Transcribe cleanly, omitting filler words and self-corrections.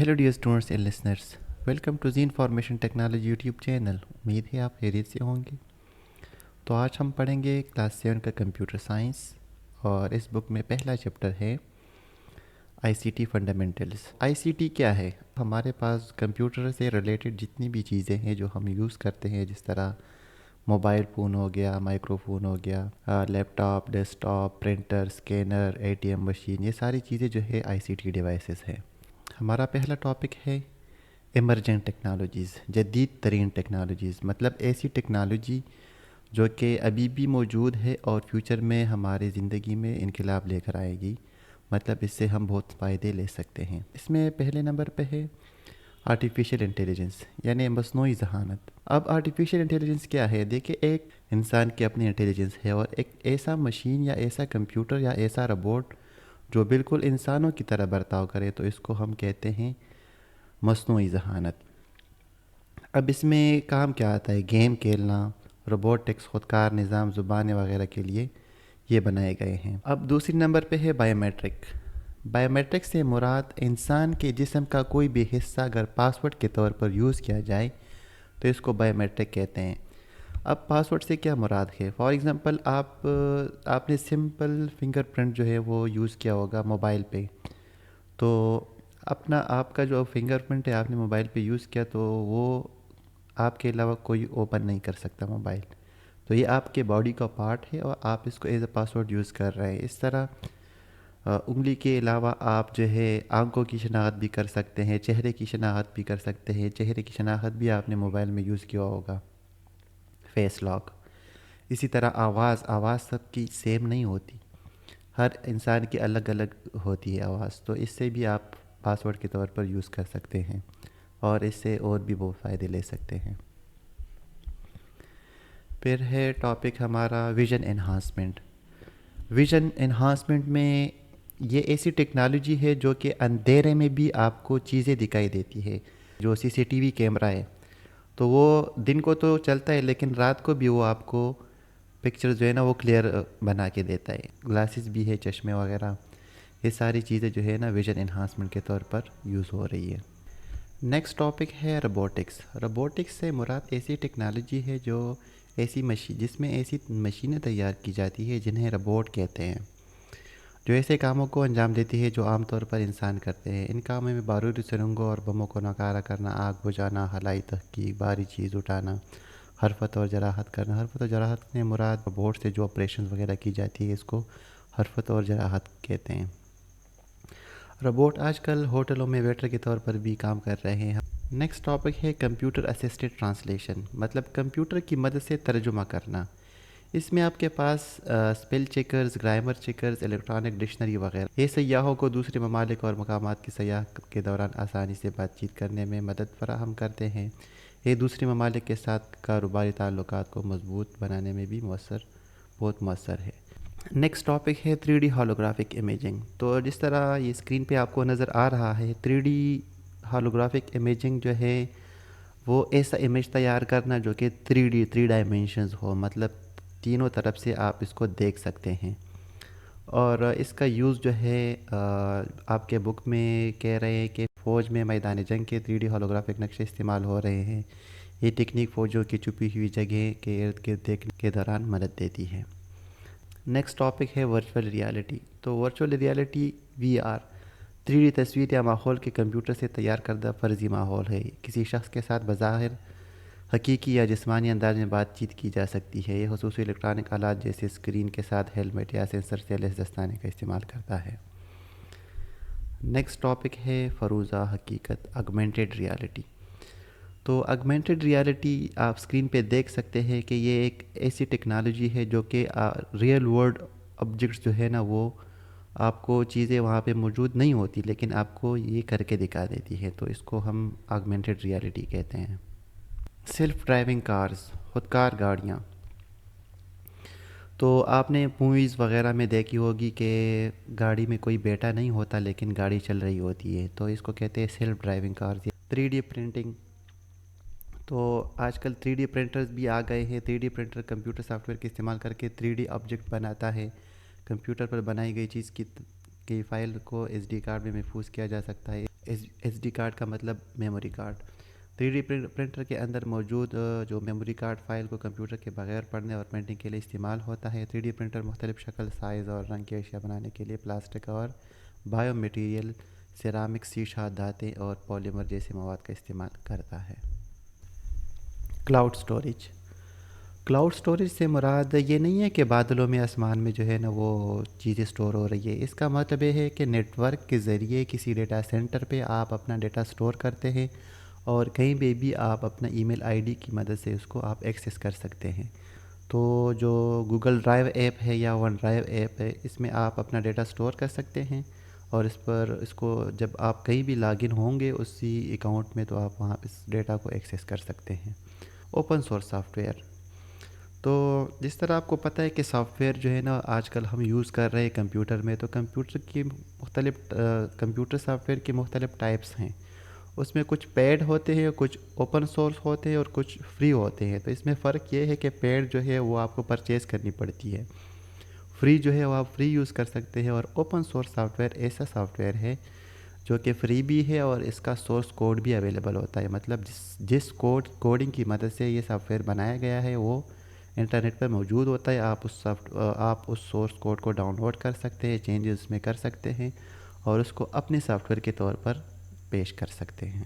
Hello dear students and listeners, welcome to G information technology YouTube channel. उम्मीद है आप खैरियत से होंगे। तो आज हम पढ़ेंगे क्लास 7 का कंप्यूटर साइंस और इस बुक में पहला चैप्टर है आईसीटी फंडामेंटल्स। आईसीटी क्या है? हमारे पास कंप्यूटर से रिलेटेड जितनी भी चीज़ें हैं जो हम यूज़ करते हैं, जिस तरह मोबाइल फ़ोन हो गया, माइक्रोफोन हो गया, laptop, desktop, printer, scanner, ATM machine, ये सारी चीज़ें जो है आईसीटी डिवाइसेस हैं। हमारा पहला टॉपिक है इमरजेंट टेक्नोलॉजीज़, जदीद तरीन टेक्नोलॉजीज़, मतलब ऐसी टेक्नोलॉजी जो कि अभी भी मौजूद है और फ्यूचर में हमारी ज़िंदगी में इनकलाब लेकर आएगी। मतलब इससे हम बहुत फ़ायदे ले सकते हैं। इसमें पहले नंबर पे है आर्टिफिशियल इंटेलिजेंस, यानी मसनूई ज़हानत। अब आर्टिफिशियल इंटेलिजेंस क्या है? देखिए, एक इंसान की अपनी इंटेलिजेंस है और एक ऐसा मशीन या ऐसा कंप्यूटर या ऐसा रोबोट जो बिल्कुल इंसानों की तरह बर्ताव करे, तो इसको हम कहते हैं मसनूई ज़हानत। अब इसमें काम क्या आता है? गेम खेलना, रोबोटिक्स, खुदकार निज़ाम, ज़ुबानें वगैरह के लिए ये बनाए गए हैं। अब दूसरी नंबर पे है बायोमेट्रिक। बायोमेट्रिक से मुराद इंसान के जिस्म का कोई भी हिस्सा अगर पासवर्ड के तौर पर यूज़ किया जाए तो इसको बायोमेट्रिक कहते हैं। अब पासवर्ड से क्या मुराद है? फॉर एग्ज़ाम्पल आपने सिंपल फिंगरप्रिंट जो है वो यूज़ किया होगा मोबाइल पे, तो अपना आपका जो फिंगरप्रिंट है आपने मोबाइल पे यूज़ किया, तो वो आपके अलावा कोई ओपन नहीं कर सकता मोबाइल। तो ये आपके बॉडी का पार्ट है और आप इसको एज अ पासवर्ड यूज़ कर रहे हैं। इस तरह उंगली के अलावा आप जो है आंखों की शनाख्त भी कर सकते हैं, चेहरे की शनाख्त भी कर सकते हैं। चेहरे की शनाख्त भी आपने मोबाइल में यूज़ किया होगा, फेस लॉक। इसी तरह आवाज़ सबकी सेम नहीं होती, हर इंसान की अलग अलग होती है आवाज़। तो इससे भी आप पासवर्ड के तौर पर यूज़ कर सकते हैं और इससे और भी बहुत फ़ायदे ले सकते हैं। फिर है टॉपिक हमारा विज़न एनहांसमेंट। विज़न एनहांसमेंट में ये ऐसी टेक्नोलॉजी है जो कि अंधेरे में भी आपको चीज़ें दिखाई देती है। जो सीसीटीवी कैमरा है, तो वो दिन को तो चलता है लेकिन रात को भी वो आपको पिक्चर जो है ना वो क्लियर बना के देता है। ग्लासेस भी है, चश्मे वगैरह, ये सारी चीज़ें जो है ना विज़न एनहांसमेंट के तौर पर यूज़ हो रही है। नेक्स्ट टॉपिक है रोबोटिक्स। रोबोटिक्स से मुराद ऐसी टेक्नोलॉजी है जो ऐसी मशीन जिसमें ऐसी मशीनें तैयार की जाती है जिन्हें रोबोट कहते हैं, जो ऐसे कामों को अंजाम देती है जो आमतौर पर इंसान करते हैं। इन कामों में बारूदी सुरंगों और बमों को नकारा करना, आग बुझाना, हलाई तहकीक, भारी चीज़ उठाना, हरकत और जराहत करना। हरकत और जराहत में मुराद रोबोट से जो ऑपरेशन वगैरह की जाती है इसको हरकत और जराहत कहते हैं। रोबोट आजकल होटलों में वेटर के तौर पर भी काम कर रहे हैं। नेक्स्ट टॉपिक है कंप्यूटर असिस्टेड ट्रांसलेशन, मतलब कंप्यूटर की मदद से तर्जुमा करना। इसमें आपके पास spell checkers, grammar checkers, electronic dictionary वगैरह, ये सयाहों को दूसरे ममालिक और मकामात की सयाह के दौरान आसानी से बातचीत करने में मदद फराहम करते हैं। ये दूसरे ममालिक के साथ कारोबारी ताल्लुकात को मजबूत बनाने में भी बहुत मौसर है। नेक्स्ट टॉपिक है 3D होलोग्राफिक इमेजिंग। तो जिस तरह ये स्क्रीन पे आपको नज़र आ रहा है, 3D होलोग्राफिक इमेजिंग जो है वो ऐसा इमेज तैयार करना जो कि 3 डायमेंशंस हो, मतलब तीनों तरफ से आप इसको देख सकते हैं। और इसका यूज़ जो है आपके बुक में कह रहे हैं कि फ़ौज में मैदान जंग के 3D होलोग्राफिक नक्शे इस्तेमाल हो रहे हैं। ये टेक्निक फ़ौजों की छुपी हुई जगह के इर्द गिर्द देखने के दौरान मदद देती है। नेक्स्ट टॉपिक है वर्चुअल रियलिटी। तो वर्चुअल रियलिटी VR 3D तस्वीर या माहौल के कंप्यूटर से तैयार करदा फ़र्ज़ी माहौल है। किसी शख्स के साथ बज़ाहिर हकीकी या जिस्मानी अंदाज में बातचीत की जा सकती है। ये ख़ुसूसी इलेक्ट्रॉनिक आलात जैसे स्क्रीन के साथ हेलमेट या सेंसर से लैस दस्ताने का इस्तेमाल करता है। नेक्स्ट टॉपिक है फ़रूज़ा हकीकत, ऑगमेंटेड रियलिटी। तो ऑगमेंटेड रियलिटी आप स्क्रीन पे देख सकते हैं कि ये एक ऐसी टेक्नोलॉजी है जो कि रियल वर्ल्ड ऑब्जेक्ट्स जो है ना वो आपको चीज़ें वहाँ पे मौजूद नहीं होती लेकिन आपको ये करके दिखा देती है। तो इसको हम ऑगमेंटेड रियलिटी कहते हैं। सेल्फ ड्राइविंग कार्स, खुदकार गाड़ियाँ। तो आपने मूवीज़ वगैरह में देखी होगी कि गाड़ी में कोई बैठा नहीं होता लेकिन गाड़ी चल रही होती है, तो इसको कहते हैं self driving cars. 3D printing, तो आजकल 3D प्रिंटर्स भी आ गए हैं। 3D प्रिंटर कंप्यूटर सॉफ्टवेयर का इस्तेमाल करके 3D ऑब्जेक्ट बनाता है। कंप्यूटर पर बनाई गई चीज़ की फ़ाइल को SD कार्ड में महफूज किया जा सकता है। ایس ڈی کارڈ کا مطلب میموری کارڈ. 3D پرنٹر کے اندر موجود جو میموری کارڈ فائل کو کمپیوٹر کے بغیر پڑھنے اور پرنٹنگ کے لیے استعمال ہوتا ہے. 3D پرنٹر مختلف شکل، سائز اور رنگ کی اشیاء بنانے کے لیے پلاسٹک اور بایو مٹیریل، سیرامک، شیشہ، دھاتیں اور پولیمر جیسے مواد کا استعمال کرتا ہے. Cloud storage. کلاؤڈ سٹوریج سے مراد یہ نہیں ہے کہ بادلوں میں آسمان میں جو ہے نا وہ چیزیں سٹور ہو رہی ہے. اس کا مطلب یہ ہے کہ نیٹ ورک کے ذریعے کسی ڈیٹا سینٹر پہ آپ اپنا ڈیٹا سٹور کرتے ہیں اور کہیں پہ بھی آپ اپنا ای میل آئی ڈی کی مدد سے اس کو آپ ایکسیس کر سکتے ہیں. تو جو گوگل ڈرائیو ایپ ہے یا ون ڈرائیو ایپ ہے، اس میں آپ اپنا ڈیٹا سٹور کر سکتے ہیں اور اس کو جب آپ کہیں بھی لاگ ان ہوں گے اسی اکاؤنٹ میں تو آپ وہاں اس ڈیٹا کو ایکسیس کر سکتے ہیں. Open source soft where. تو جس طرح آپ کو پتہ ہے کہ سافٹ ویئر جو ہے نا آج کل ہم یوز کر رہے ہیں کمپیوٹر میں، تو کمپیوٹر سافٹ ویئر کی مختلف ٹائپس ہیں. اس میں کچھ پیڈ ہوتے ہیں، کچھ اوپن سورس ہوتے ہیں اور کچھ فری ہوتے ہیں. تو اس میں فرق یہ ہے کہ پیڈ جو ہے وہ آپ کو پرچیز کرنی پڑتی ہے، فری جو ہے وہ آپ فری یوز کر سکتے ہیں. اور اوپن سورس سافٹ ویئر ایسا سافٹ ویئر ہے جو کہ فری بھی ہے اور اس کا سورس کوڈ بھی اویلیبل ہوتا ہے. مطلب جس کوڈنگ کی مدد سے یہ سافٹ ویئر بنایا گیا ہے وہ انٹرنیٹ پر موجود ہوتا ہے. آپ اس سورس کوڈ کو ڈاؤن لوڈ کر سکتے ہیں، چینجز میں کر سکتے ہیں اور اس کو اپنے سافٹ ویئر کے طور پر پیش کر سکتے ہیں.